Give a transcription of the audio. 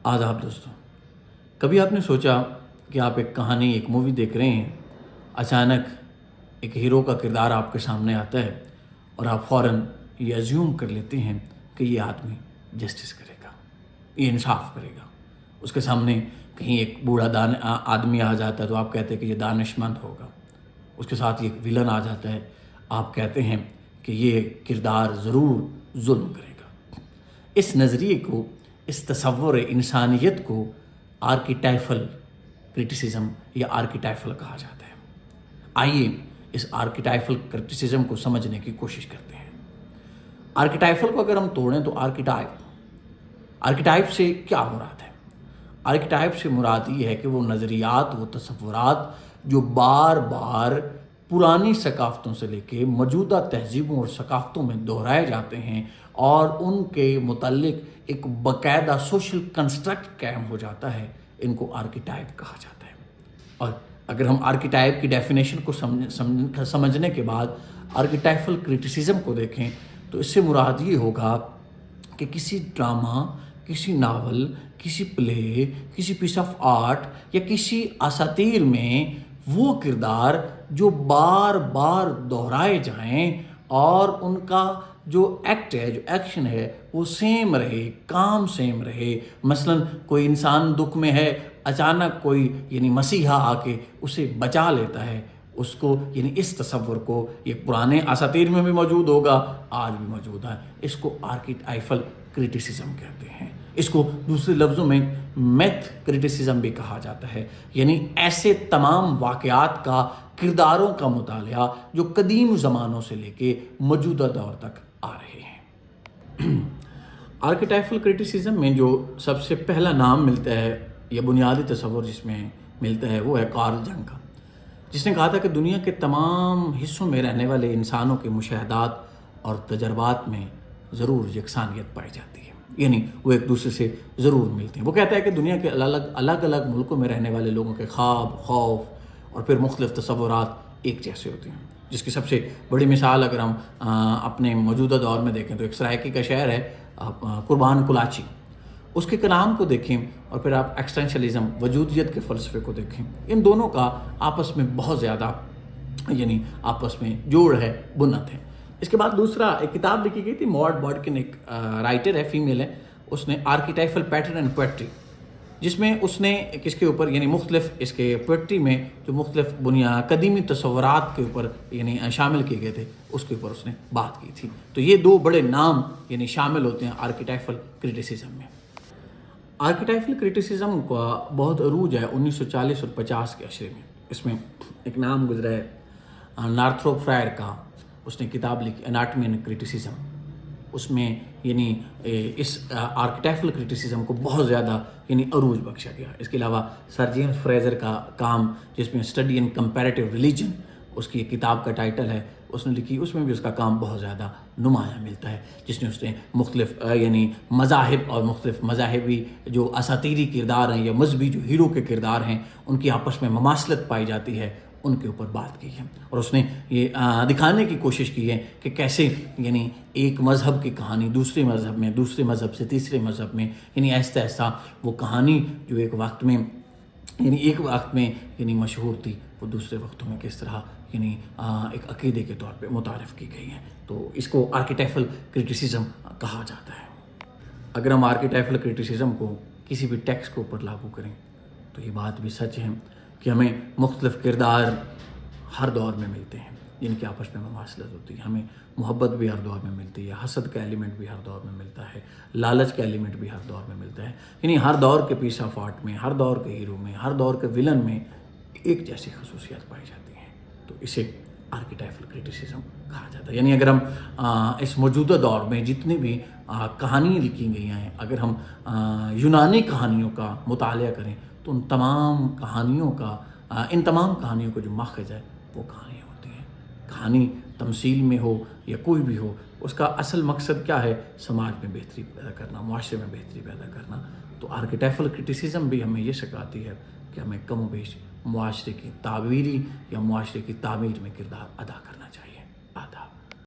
آداب دوستوں، کبھی آپ نے سوچا کہ آپ ایک کہانی ایک مووی دیکھ رہے ہیں، اچانک ایک ہیرو کا کردار آپ کے سامنے آتا ہے اور آپ فوراً یہ ایزیوم کر لیتے ہیں کہ یہ آدمی جسٹس کرے گا، یہ انصاف کرے گا۔ اس کے سامنے کہیں ایک بوڑھا آدمی آ جاتا ہے تو آپ کہتے ہیں کہ یہ دانش مند ہوگا۔ اس کے ساتھ ایک ویلن آ جاتا ہے، آپ کہتے ہیں کہ یہ کردار ضرور ظلم کرے گا۔ اس نظریے کو، اس تصور انسانیت کو آرکیٹائفل کرٹیسزم یا آرکیٹائفل کہا جاتا ہے۔ آئیے اس آرکیٹائفل کرٹیسزم کو سمجھنے کی کوشش کرتے ہیں۔ آرکیٹائفل کو اگر ہم توڑیں تو آرکیٹائپ سے کیا مراد ہے؟ آرکیٹائپ سے مراد یہ ہے کہ وہ نظریات، وہ تصورات جو بار بار پرانی ثقافتوں سے لے کے موجودہ تہذیبوں اور ثقافتوں میں دہرائے جاتے ہیں اور ان کے متعلق ایک باقاعدہ سوشل کنسٹرکٹ قائم ہو جاتا ہے، ان کو آرکیٹائپ کہا جاتا ہے۔ اور اگر ہم آرکیٹائپ کی ڈیفینیشن کو سمجھنے کے بعد آرکیٹائفل کرٹیسزم کو دیکھیں تو اس سے مراد یہ ہوگا کہ کسی ڈرامہ، کسی ناول، کسی پلے، کسی پیس آف آرٹ یا کسی اساطیر میں وہ کردار جو بار بار دہرائے جائیں اور ان کا جو ایکٹ ہے، جو ایکشن ہے وہ سیم رہے، کام سیم رہے۔ مثلاً کوئی انسان دکھ میں ہے، اچانک کوئی مسیحا آ کے اسے بچا لیتا ہے، اس کو اس تصور کو یہ پرانے اساطیر میں بھی موجود ہوگا، آج بھی موجود ہے۔ اس کو آرکیٹائفل کرٹیسزم کہتے ہیں۔ اس کو دوسرے لفظوں میں میتھ کرٹیسزم بھی کہا جاتا ہے، ایسے تمام واقعات کا، کرداروں کا مطالعہ جو قدیم زمانوں سے لے کے موجودہ دور تک آ رہے ہیں۔ آرکیٹائفل کرٹیسزم میں جو سب سے پہلا نام ملتا ہے یا بنیادی تصور جس میں ملتا ہے وہ ہے کارل جنگ کا، جس نے کہا تھا کہ دنیا کے تمام حصوں میں رہنے والے انسانوں کے مشاہدات اور تجربات میں ضرور یکسانیت پائی جاتی ہے، وہ ایک دوسرے سے ضرور ملتے ہیں۔ وہ کہتا ہے کہ دنیا کے الگ الگ ملکوں میں رہنے والے لوگوں کے خواب، خوف اور پھر مختلف تصورات ایک جیسے ہوتے ہیں، جس کی سب سے بڑی مثال اگر ہم اپنے موجودہ دور میں دیکھیں تو ایک سرائکی کا شہر ہے قربان کلاچی، اس کے کلام کو دیکھیں اور پھر آپ ایکسٹینشنلزم، وجودیت کے فلسفے کو دیکھیں، ان دونوں کا آپس میں بہت زیادہ آپس میں جوڑ ہے، بنت ہے۔ اس کے بعد دوسرا ایک کتاب لکھی گئی تھی، موڈ بارڈکن ایک رائٹر ہے، فیمیل ہے، اس نے آرکیٹائفل پیٹرن اینڈ پوئٹری، جس میں اس نے اس کے اوپر مختلف اس کے پوئٹری میں جو مختلف قدیمی تصورات کے اوپر شامل کیے گئے تھے، اس کے اوپر اس نے بات کی تھی۔ تو یہ دو بڑے نام شامل ہوتے ہیں آرکیٹائفل کرٹیسزم میں۔ آرکیٹائفل کرٹیسزم کا بہت عروج ہے 1940 اور 50 کے عشرے میں۔ اس میں ایک نام گزرا ہے نارتھروپ فرائر کا، اس نے کتاب لکھی اناٹمی اینڈ کرٹیسزم۔ اس میں اس آرکیٹائفل کرٹیسزم کو بہت زیادہ عروج بخشا گیا۔ اس کے علاوہ سر جیمز فریزر کا کام جس میں اسٹڈی ان کمپیریٹیو ریلیجن، اس کی کتاب کا ٹائٹل ہے، اس نے لکھی، اس میں بھی اس کا کام بہت زیادہ نمایاں ملتا ہے، جس میں اس نے مختلف مذاہب اور مختلف مذاہبی جو اساطیری کردار ہیں یا مذہبی جو ہیرو کے کردار ہیں ان کی آپس میں مماثلت پائی جاتی ہے، ان کے اوپر بات کی ہے۔ اور اس نے یہ دکھانے کی کوشش کی ہے کہ کیسے ایک مذہب کی کہانی دوسرے مذہب میں، دوسرے مذہب سے تیسرے مذہب میں، ایسا ایسا وہ کہانی جو ایک وقت میں مشہور تھی، وہ دوسرے وقتوں میں کس طرح ایک عقیدے کے طور پہ متعارف کی گئی ہیں۔ تو اس کو آرکیٹائفل کرٹیسزم کہا جاتا ہے۔ اگر ہم آرکیٹائفل کرٹیسزم کو کسی بھی ٹیکسٹ کے اوپر لاگو کریں تو یہ بات بھی سچ ہے کہ ہمیں مختلف کردار ہر دور میں ملتے ہیں جن کی آپس میں مماثلت ہوتی ہے۔ ہمیں محبت بھی ہر دور میں ملتی ہے، حسد کا ایلیمنٹ بھی ہر دور میں ملتا ہے، لالچ کا ایلیمنٹ بھی ہر دور میں ملتا ہے۔ ہر دور کے پیس آف آرٹ میں، ہر دور کے ہیرو میں، ہر دور کے ویلن میں ایک جیسی خصوصیات پائی جاتی ہیں، تو اسے آرکیٹائفل کرٹیسزم کہا جاتا ہے۔ اگر ہم اس موجودہ دور میں جتنی بھی کہانیاں لکھی گئی ہیں، اگر ہم یونانی کہانیوں کا مطالعہ کریں تو ان تمام کہانیوں کا جو ماخذ ہے وہ کہانیاں ہوتی ہیں۔ کہانی تمثیل میں ہو یا کوئی بھی ہو، اس کا اصل مقصد کیا ہے؟ سماج میں بہتری پیدا کرنا، معاشرے میں بہتری پیدا کرنا۔ تو آرکیٹائفل کرٹیسزم بھی ہمیں یہ سکھاتی ہے کہ ہمیں کم و بیش معاشرے کی تعبیری یا معاشرے کی تعمیر میں کردار ادا کرنا چاہیے۔ آداب۔